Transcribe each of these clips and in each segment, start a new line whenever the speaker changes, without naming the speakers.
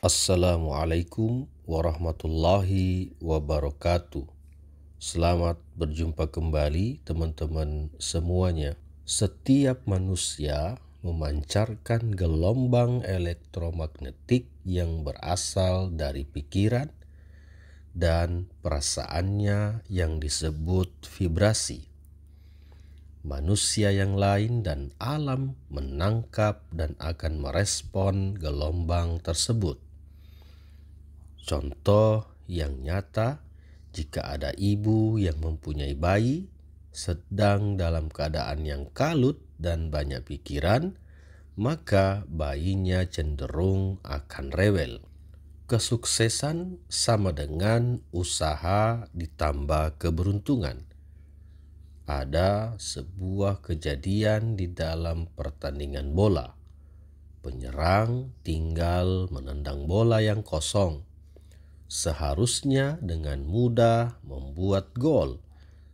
Assalamualaikum warahmatullahi wabarakatuh. Selamat berjumpa kembali teman-teman semuanya. Setiap manusia memancarkan gelombang elektromagnetik yang berasal dari pikiran dan perasaannya yang disebut vibrasi. Manusia yang lain dan alam menangkap dan akan merespon gelombang tersebut. Contoh yang nyata, jika ada ibu yang mempunyai bayi sedang dalam keadaan yang kalut dan banyak pikiran, maka bayinya cenderung akan rewel. Kesuksesan sama dengan usaha ditambah keberuntungan. Ada sebuah kejadian di dalam pertandingan bola. Penyerang tinggal menendang bola yang kosong. Seharusnya dengan mudah membuat gol,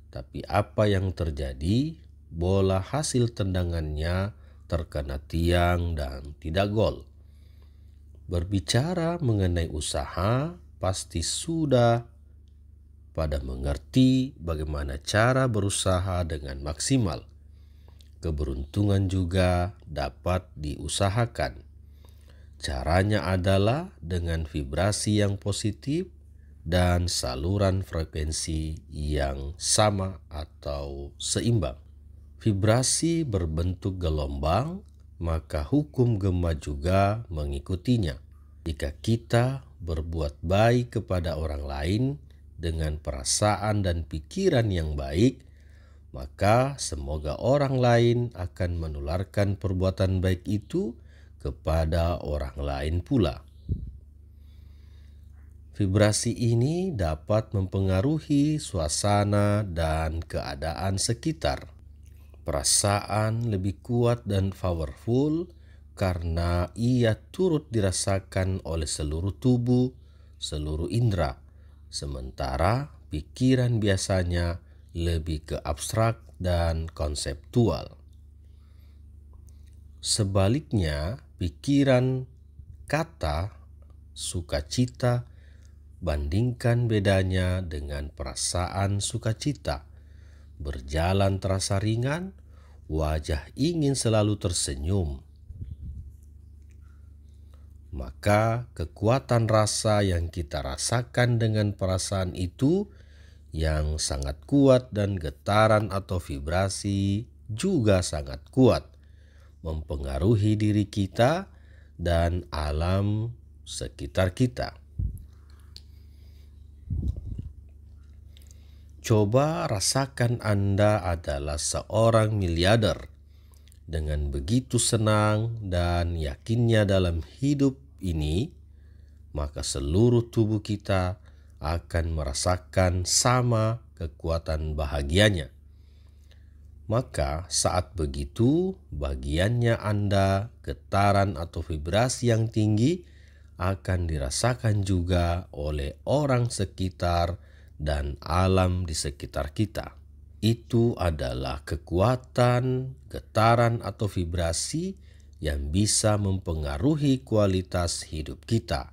tapi apa yang terjadi? Bola hasil tendangannya terkena tiang dan tidak gol. Berbicara mengenai usaha, pasti sudah pada mengerti bagaimana cara berusaha dengan maksimal. Keberuntungan juga dapat diusahakan. Caranya adalah dengan vibrasi yang positif dan saluran frekuensi yang sama atau seimbang. Vibrasi berbentuk gelombang, maka hukum Gemma juga mengikutinya. Jika kita berbuat baik kepada orang lain dengan perasaan dan pikiran yang baik, maka semoga orang lain akan menularkan perbuatan baik itu kepada orang lain pula. Vibrasi ini dapat mempengaruhi suasana dan keadaan sekitar. Perasaan lebih kuat dan powerful karena ia turut dirasakan oleh seluruh tubuh, seluruh indera. Sementara pikiran biasanya lebih ke abstrak dan konseptual. Sebaliknya, pikiran kata sukacita, bandingkan bedanya dengan perasaan sukacita. Berjalan terasa ringan, wajah ingin selalu tersenyum. Maka kekuatan rasa yang kita rasakan dengan perasaan itu yang sangat kuat dan getaran atau vibrasi juga sangat kuat, mempengaruhi diri kita dan alam sekitar kita. Coba rasakan Anda adalah seorang miliarder. Dengan begitu senang dan yakinnya dalam hidup ini, maka seluruh tubuh kita akan merasakan sama kekuatan bahagianya. Maka saat begitu, bagiannya Anda, getaran atau vibrasi yang tinggi akan dirasakan juga oleh orang sekitar dan alam di sekitar kita. Itu adalah kekuatan, getaran atau vibrasi yang bisa mempengaruhi kualitas hidup kita.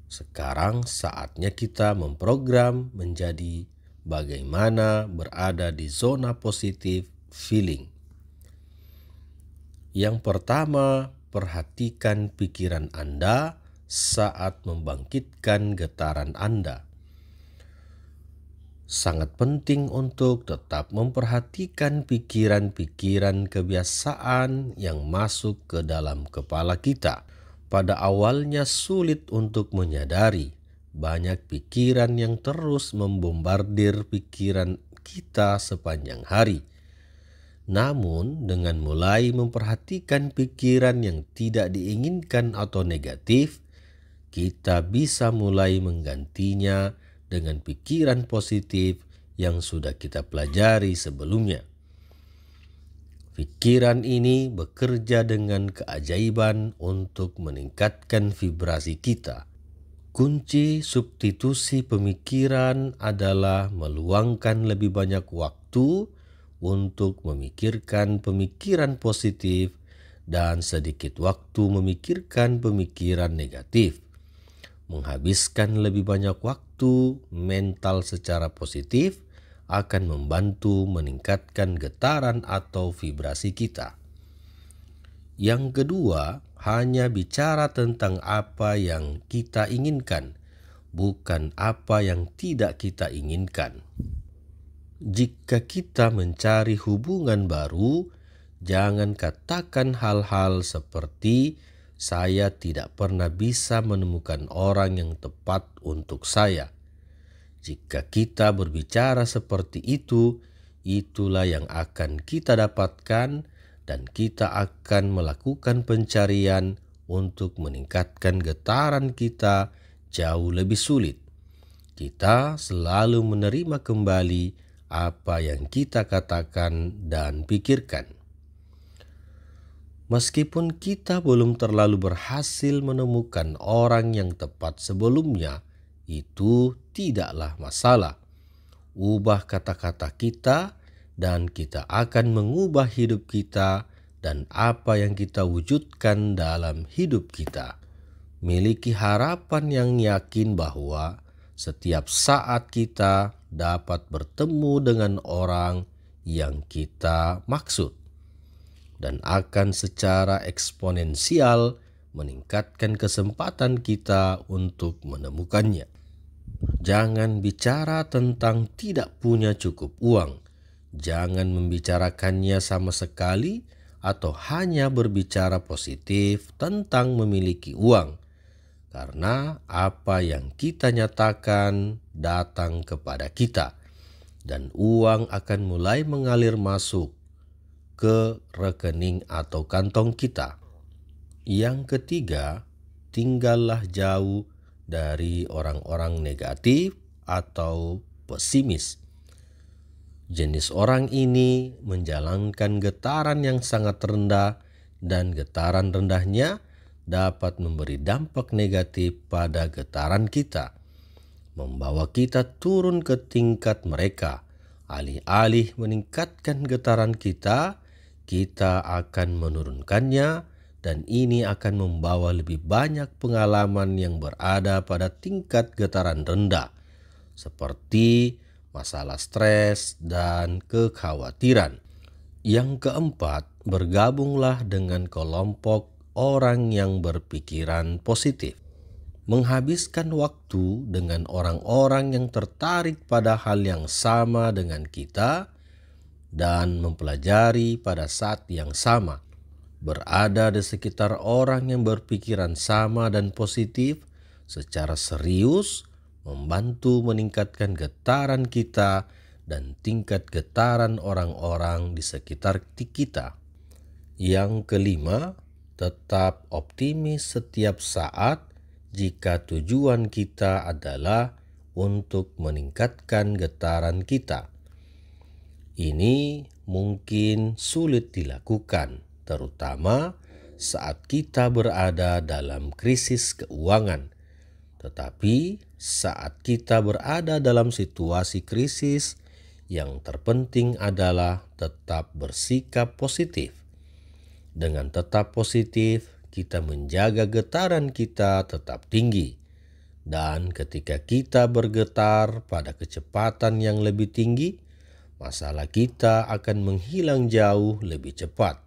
Sekarang saatnya kita memprogram menjadi bagaimana berada di zona positif feeling. Yang pertama, perhatikan pikiran Anda saat membangkitkan getaran Anda. Sangat penting untuk tetap memperhatikan pikiran-pikiran kebiasaan yang masuk ke dalam kepala kita. Pada awalnya sulit untuk menyadari banyak pikiran yang terus membombardir pikiran kita sepanjang hari. Namun, dengan mulai memperhatikan pikiran yang tidak diinginkan atau negatif, kita bisa mulai menggantinya dengan pikiran positif yang sudah kita pelajari sebelumnya. Pikiran ini bekerja dengan keajaiban untuk meningkatkan vibrasi kita. Kunci substitusi pemikiran adalah meluangkan lebih banyak waktu untuk memikirkan pemikiran positif dan sedikit waktu memikirkan pemikiran negatif. Menghabiskan lebih banyak waktu mental secara positif akan membantu meningkatkan getaran atau vibrasi kita. Yang kedua, hanya bicara tentang apa yang kita inginkan, bukan apa yang tidak kita inginkan. Jika kita mencari hubungan baru, jangan katakan hal-hal seperti "saya tidak pernah bisa menemukan orang yang tepat untuk saya." Jika kita berbicara seperti itu, itulah yang akan kita dapatkan, dan kita akan melakukan pencarian untuk meningkatkan getaran kita jauh lebih sulit. Kita selalu menerima kembali apa yang kita katakan dan pikirkan. Meskipun kita belum terlalu berhasil menemukan orang yang tepat sebelumnya, itu tidaklah masalah. Ubah kata-kata kita dan kita akan mengubah hidup kita dan apa yang kita wujudkan dalam hidup kita. Miliki harapan yang yakin bahwa setiap saat kita dapat bertemu dengan orang yang kita maksud, dan akan secara eksponensial meningkatkan kesempatan kita untuk menemukannya. Jangan bicara tentang tidak punya cukup uang. Jangan membicarakannya sama sekali atau hanya berbicara positif tentang memiliki uang. Karena apa yang kita nyatakan datang kepada kita, dan uang akan mulai mengalir masuk ke rekening atau kantong kita. Yang ketiga, tinggallah jauh dari orang-orang negatif atau pesimis. Jenis orang ini menjalankan getaran yang sangat rendah, dan getaran rendahnya dapat memberi dampak negatif pada getaran kita, membawa kita turun ke tingkat mereka. Alih-alih meningkatkan getaran kita, kita akan menurunkannya, dan ini akan membawa lebih banyak pengalaman yang berada pada tingkat getaran rendah, seperti masalah stres dan kekhawatiran. Yang keempat, bergabunglah dengan kelompok orang yang berpikiran positif. Menghabiskan waktu dengan orang-orang yang tertarik pada hal yang sama dengan kita dan mempelajari pada saat yang sama. Berada di sekitar orang yang berpikiran sama dan positif secara serius membantu meningkatkan getaran kita dan tingkat getaran orang-orang di sekitar kita. Yang kelima, tetap optimis setiap saat jika tujuan kita adalah untuk meningkatkan getaran kita. Ini mungkin sulit dilakukan, terutama saat kita berada dalam krisis keuangan. Tetapi saat kita berada dalam situasi krisis, yang terpenting adalah tetap bersikap positif. Dengan tetap positif, kita menjaga getaran kita tetap tinggi. Dan ketika kita bergetar pada kecepatan yang lebih tinggi, masalah kita akan menghilang jauh lebih cepat.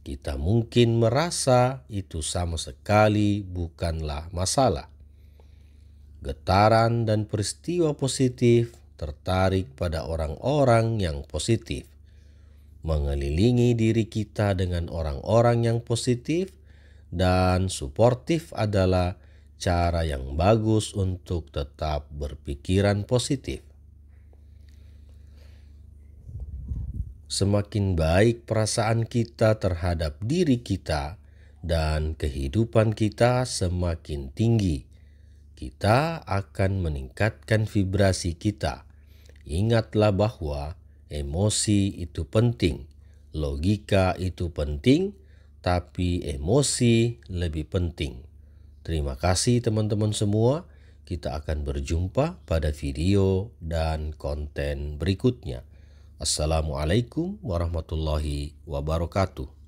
Kita mungkin merasa itu sama sekali bukanlah masalah. Getaran dan peristiwa positif tertarik pada orang-orang yang positif. Mengelilingi diri kita dengan orang-orang yang positif dan suportif adalah cara yang bagus untuk tetap berpikiran positif. Semakin baik perasaan kita terhadap diri kita dan kehidupan kita semakin tinggi, kita akan meningkatkan vibrasi kita. Ingatlah bahwa emosi itu penting, logika itu penting, tapi emosi lebih penting. Terima kasih teman-teman semua. Kita akan berjumpa pada video dan konten berikutnya. Assalamualaikum warahmatullahi wabarakatuh.